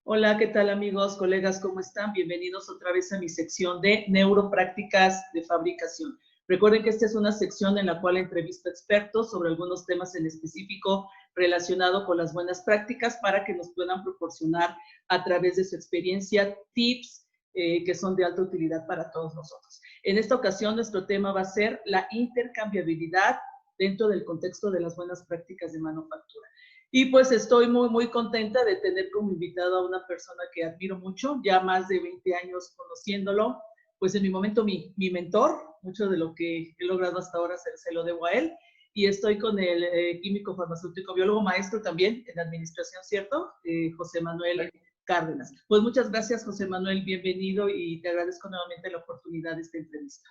Hola, ¿qué tal amigos, colegas? ¿Cómo están? Bienvenidos otra vez a mi sección de neuroprácticas de fabricación. Recuerden que esta es una sección en la cual entrevisto expertos sobre algunos temas en específico relacionado con las buenas prácticas para que nos puedan proporcionar a través de su experiencia tips que son de alta utilidad para todos nosotros. En esta ocasión nuestro tema va a ser la intercambiabilidad dentro del contexto de las buenas prácticas de manufactura. Y pues estoy muy contenta de tener como invitado a una persona que admiro mucho, ya más de 20 años conociéndolo, pues en mi momento mi mentor, mucho de lo que he logrado hasta ahora se lo debo a él, y estoy con el químico farmacéutico biólogo maestro también en administración, ¿cierto? José Manuel Cárdenas. Pues muchas gracias, José Manuel, bienvenido y te agradezco nuevamente la oportunidad de esta entrevista.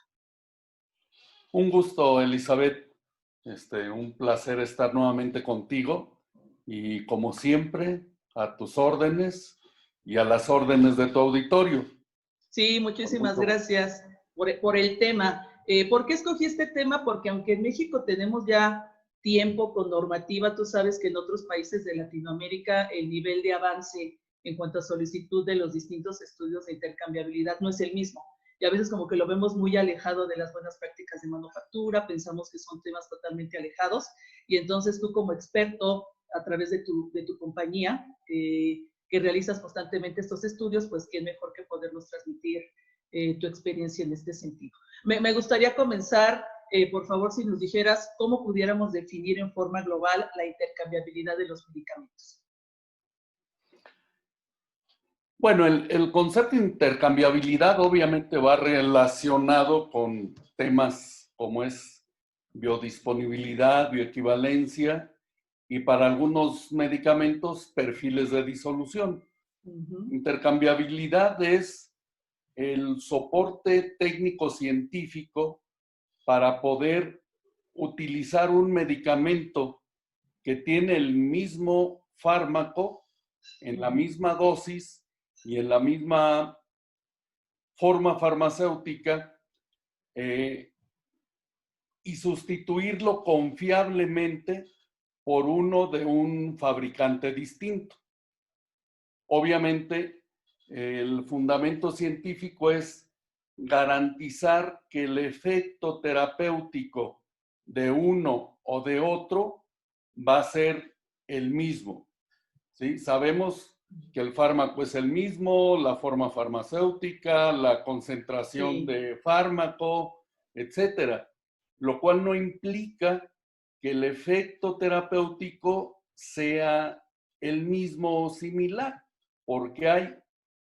Un gusto, Elizabeth. Un placer estar nuevamente contigo y como siempre, a tus órdenes y a las órdenes de tu auditorio. Sí, muchísimas gracias por el tema. ¿Por qué escogí este tema? Porque aunque en México tenemos ya tiempo con normativa, tú sabes que en otros países de Latinoamérica el nivel de avance en cuanto a solicitud de los distintos estudios de intercambiabilidad no es el mismo. Y a veces como que lo vemos muy alejado de las buenas prácticas de manufactura, pensamos que son temas totalmente alejados. Y entonces tú como experto, a través de tu compañía, que realizas constantemente estos estudios, pues qué mejor que podernos transmitir tu experiencia en este sentido. Me gustaría comenzar, por favor, si nos dijeras cómo pudiéramos definir en forma global la intercambiabilidad de los medicamentos. Bueno, el concepto de intercambiabilidad obviamente va relacionado con temas como es biodisponibilidad, bioequivalencia y para algunos medicamentos perfiles de disolución. Intercambiabilidad es el soporte técnico-científico para poder utilizar un medicamento que tiene el mismo fármaco en la misma dosis y en la misma forma farmacéutica y sustituirlo confiablemente por uno de un fabricante distinto. Obviamente, el fundamento científico es garantizar que el efecto terapéutico de uno o de otro va a ser el mismo. ¿Sí? Sabemos que el fármaco es el mismo, la forma farmacéutica, la concentración de fármaco, etcétera, lo cual no implica que el efecto terapéutico sea el mismo o similar, porque hay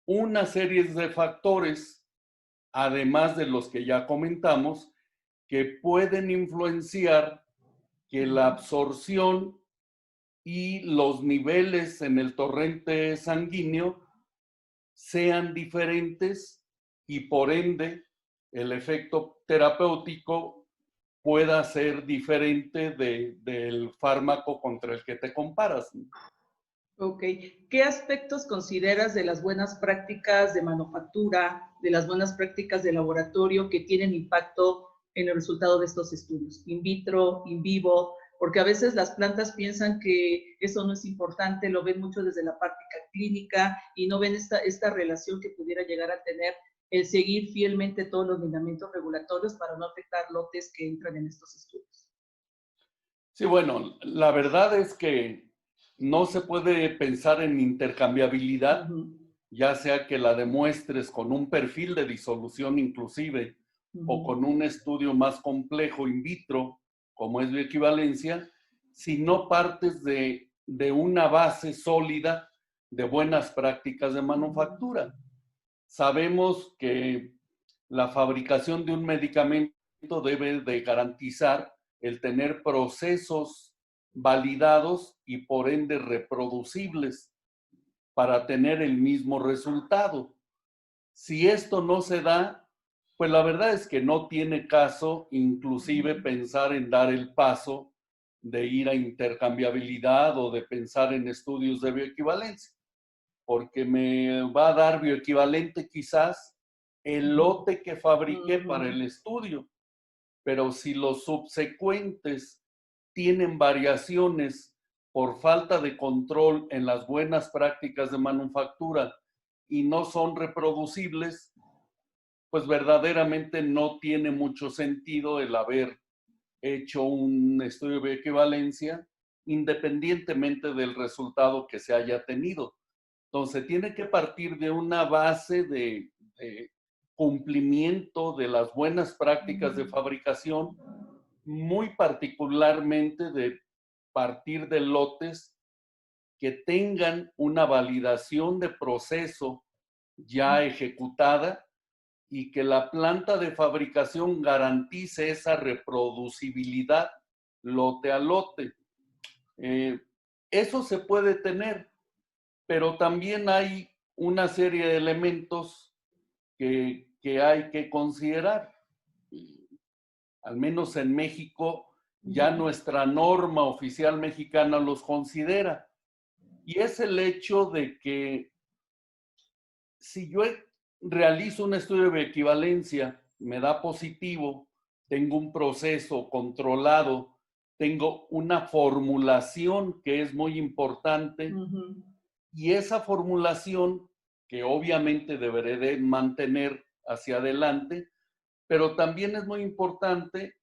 una serie de factores, además de los que ya comentamos, que pueden influenciar que la absorción y los niveles en el torrente sanguíneo sean diferentes y por ende el efecto terapéutico pueda ser diferente del fármaco contra el que te comparas. Ok. ¿Qué aspectos consideras de las buenas prácticas de manufactura, de las buenas prácticas de laboratorio que tienen impacto en el resultado de estos estudios? In vitro, in vivo, porque a veces las plantas piensan que eso no es importante, lo ven mucho desde la práctica clínica y no ven esta relación que pudiera llegar a tener el seguir fielmente todos los lineamientos regulatorios para no afectar lotes que entran en estos estudios. Sí, bueno, la verdad es que no se puede pensar en intercambiabilidad, ya sea que la demuestres con un perfil de disolución inclusive o con un estudio más complejo in vitro, como es bioequivalencia, si no partes de una base sólida de buenas prácticas de manufactura. Sabemos que la fabricación de un medicamento debe de garantizar el tener procesos validados y por ende reproducibles para tener el mismo resultado. Si esto no se da, pues la verdad es que no tiene caso inclusive pensar en dar el paso de ir a intercambiabilidad o de pensar en estudios de bioequivalencia, porque me va a dar bioequivalente quizás el lote que fabriqué para el estudio, pero si los subsecuentes tienen variaciones por falta de control en las buenas prácticas de manufactura y no son reproducibles, pues verdaderamente no tiene mucho sentido el haber hecho un estudio de equivalencia independientemente del resultado que se haya tenido. Entonces, tiene que partir de una base de cumplimiento de las buenas prácticas de fabricación, muy particularmente de partir de lotes que tengan una validación de proceso ya ejecutada y que la planta de fabricación garantice esa reproducibilidad lote a lote. Eso se puede tener, pero también hay una serie de elementos que hay que considerar. Al menos en México, ya nuestra norma oficial mexicana los considera. Y es el hecho de que si yo realizo un estudio de equivalencia, me da positivo, tengo un proceso controlado, tengo una formulación que es muy importante, y esa formulación que obviamente deberé de mantener hacia adelante, pero también es muy importante,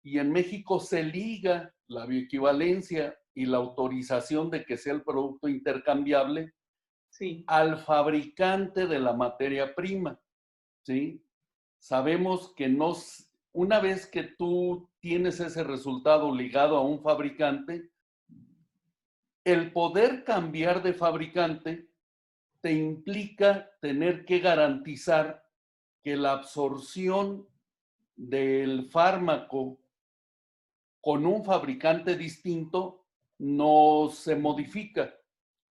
y en México se liga la bioequivalencia y la autorización de que sea el producto intercambiable al fabricante de la materia prima, ¿sí? Sabemos que una vez que tú tienes ese resultado ligado a un fabricante, el poder cambiar de fabricante te implica tener que garantizar que la absorción del fármaco con un fabricante distinto no se modifica.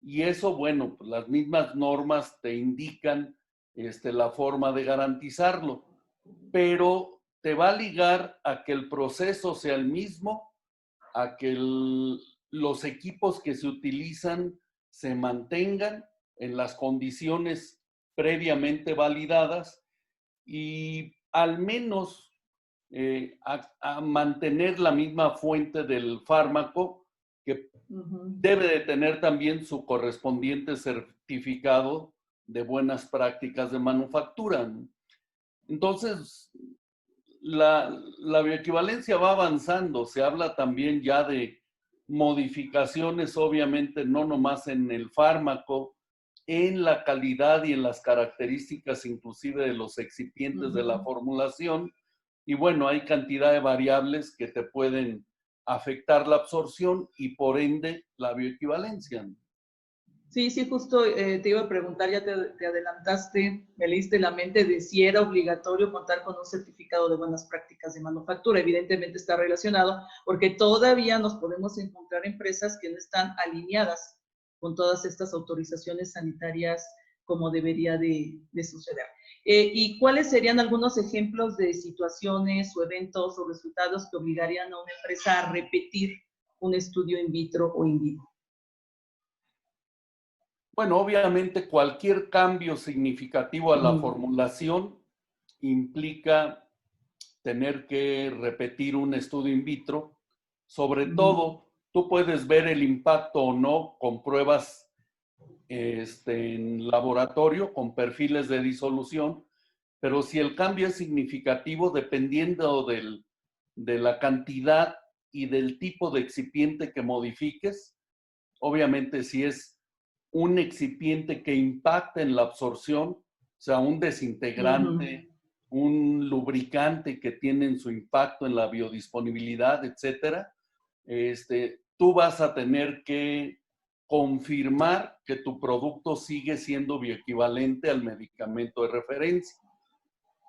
Y eso, bueno, pues las mismas normas te indican la forma de garantizarlo, pero te va a ligar a que el proceso sea el mismo, a que los equipos que se utilizan se mantengan en las condiciones previamente validadas y al menos a mantener la misma fuente del fármaco que debe de tener también su correspondiente certificado de buenas prácticas de manufactura. Entonces, la bioequivalencia va avanzando, se habla también ya de modificaciones, obviamente no nomás en el fármaco, en la calidad y en las características inclusive de los excipientes de la formulación. Y bueno, hay cantidad de variables que te pueden afectar la absorción y por ende la bioequivalencia. Sí, sí, justo te iba a preguntar, ya te adelantaste, me leíste la mente de si era obligatorio contar con un certificado de buenas prácticas de manufactura. Evidentemente está relacionado porque todavía nos podemos encontrar empresas que no están alineadas con todas estas autorizaciones sanitarias como debería de suceder. ¿Y cuáles serían algunos ejemplos de situaciones o eventos o resultados que obligarían a una empresa a repetir un estudio in vitro o in vivo? Bueno, obviamente cualquier cambio significativo a la formulación implica tener que repetir un estudio in vitro. Sobre todo, tú puedes ver el impacto o no con pruebas en laboratorio, con perfiles de disolución, pero si el cambio es significativo, dependiendo de la cantidad y del tipo de excipiente que modifiques, obviamente si es un excipiente que impacta en la absorción, o sea, un desintegrante, un lubricante que tienen su impacto en la biodisponibilidad, etcétera, tú vas a tener que confirmar que tu producto sigue siendo bioequivalente al medicamento de referencia.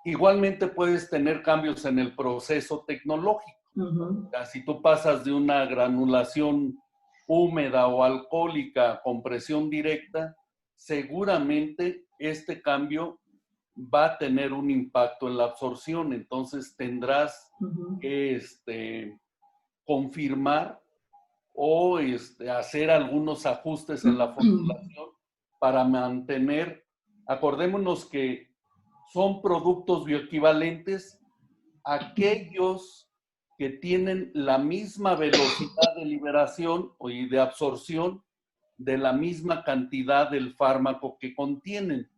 Igualmente puedes tener cambios en el proceso tecnológico. O sea, si tú pasas de una granulación húmeda o alcohólica con presión directa, seguramente este cambio va a tener un impacto en la absorción. Entonces tendrás que confirmar o hacer algunos ajustes en la formulación para mantener, acordémonos que son productos bioequivalentes aquellos que tienen la misma velocidad de liberación y de absorción de la misma cantidad del fármaco que contienen.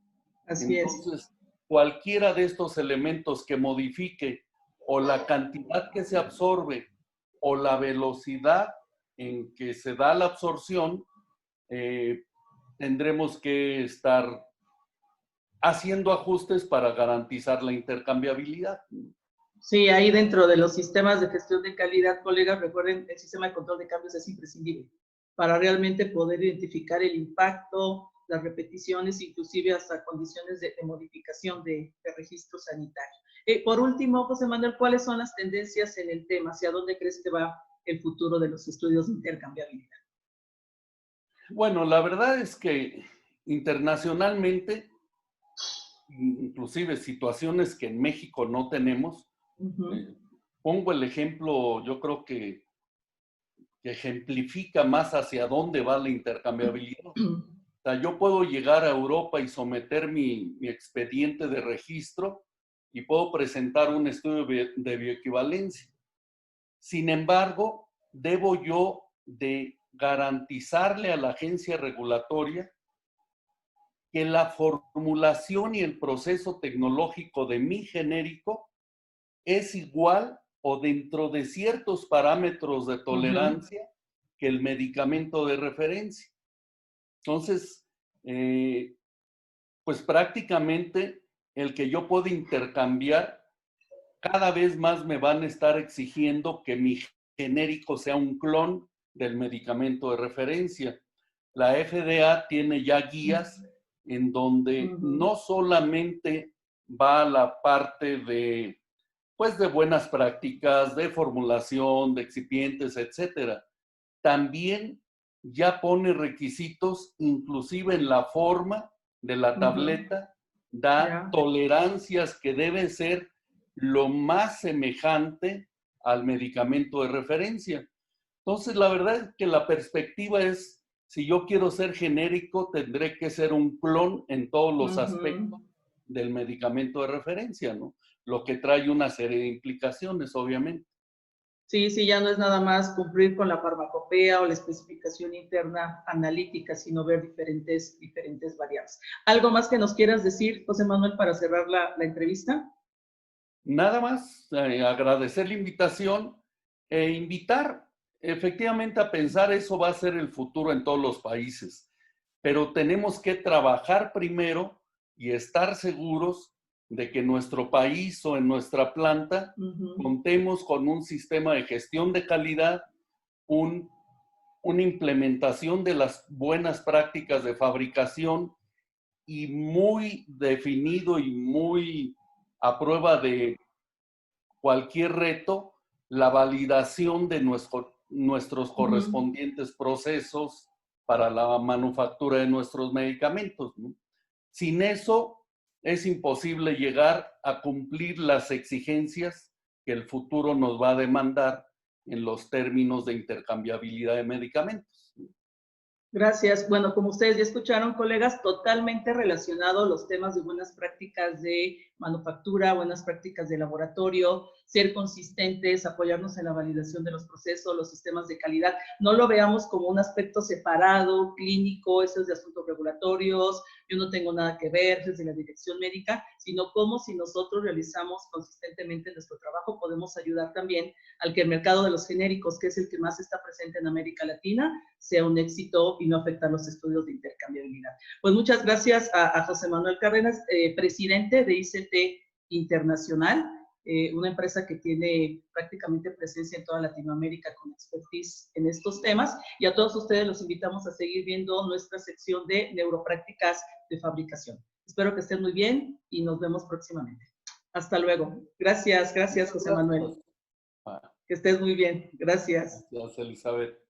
Así es. Entonces, cualquiera de estos elementos que modifique o la cantidad que se absorbe o la velocidad en que se da la absorción, tendremos que estar haciendo ajustes para garantizar la intercambiabilidad. Sí, ahí dentro de los sistemas de gestión de calidad, colegas, recuerden, el sistema de control de cambios es imprescindible para realmente poder identificar el impacto, las repeticiones, inclusive hasta condiciones de modificación de registro sanitario. Por último, José Manuel, ¿cuáles son las tendencias en el tema? ¿Hacia dónde crees que va el futuro de los estudios de intercambiabilidad? Bueno, la verdad es que internacionalmente, inclusive situaciones que en México no tenemos, pongo el ejemplo, yo creo que ejemplifica más hacia dónde va la intercambiabilidad. O sea, yo puedo llegar a Europa y someter mi expediente de registro y puedo presentar un estudio de bioequivalencia. Sin embargo, debo yo de garantizarle a la agencia regulatoria que la formulación y el proceso tecnológico de mi genérico es igual o dentro de ciertos parámetros de tolerancia que el medicamento de referencia. Entonces, pues prácticamente el que yo pueda intercambiar, cada vez más me van a estar exigiendo que mi genérico sea un clon del medicamento de referencia. La FDA tiene ya guías en donde no solamente va la parte de, pues, de buenas prácticas, de formulación, de excipientes, etcétera. También ya pone requisitos, inclusive en la forma de la tableta, da tolerancias que deben ser lo más semejante al medicamento de referencia. Entonces, la verdad es que la perspectiva es, si yo quiero ser genérico, tendré que ser un clon en todos los aspectos del medicamento de referencia, ¿no? Lo que trae una serie de implicaciones, obviamente. Sí, sí, ya no es nada más cumplir con la farmacopea o la especificación interna analítica, sino ver diferentes variables. ¿Algo más que nos quieras decir, José Manuel, para cerrar la entrevista? Nada más, agradecer la invitación e invitar efectivamente a pensar, eso va a ser el futuro en todos los países, pero tenemos que trabajar primero y estar seguros de que en nuestro país o en nuestra planta contemos con un sistema de gestión de calidad, una implementación de las buenas prácticas de fabricación y muy definido y muy a prueba de cualquier reto, la validación de nuestros correspondientes procesos para la manufactura de nuestros medicamentos, ¿no? Sin eso, es imposible llegar a cumplir las exigencias que el futuro nos va a demandar en los términos de intercambiabilidad de medicamentos. Gracias. Bueno, como ustedes ya escucharon, colegas, totalmente relacionados los temas de buenas prácticas de manufactura, buenas prácticas de laboratorio, ser consistentes, apoyarnos en la validación de los procesos, los sistemas de calidad. No lo veamos como un aspecto separado, clínico, eso es de asuntos regulatorios, yo no tengo nada que ver desde la dirección médica, sino como si nosotros realizamos consistentemente nuestro trabajo, podemos ayudar también al que el mercado de los genéricos, que es el que más está presente en América Latina, sea un éxito y no afectar los estudios de intercambiabilidad. Pues muchas gracias a José Manuel Cárdenas, presidente de ICT Internacional, una empresa que tiene prácticamente presencia en toda Latinoamérica con expertise en estos temas, y a todos ustedes los invitamos a seguir viendo nuestra sección de neuroprácticas de fabricación. Espero que estén muy bien y nos vemos próximamente. Hasta luego. Gracias, José Manuel. Que estés muy bien. Gracias. Gracias, Elizabeth.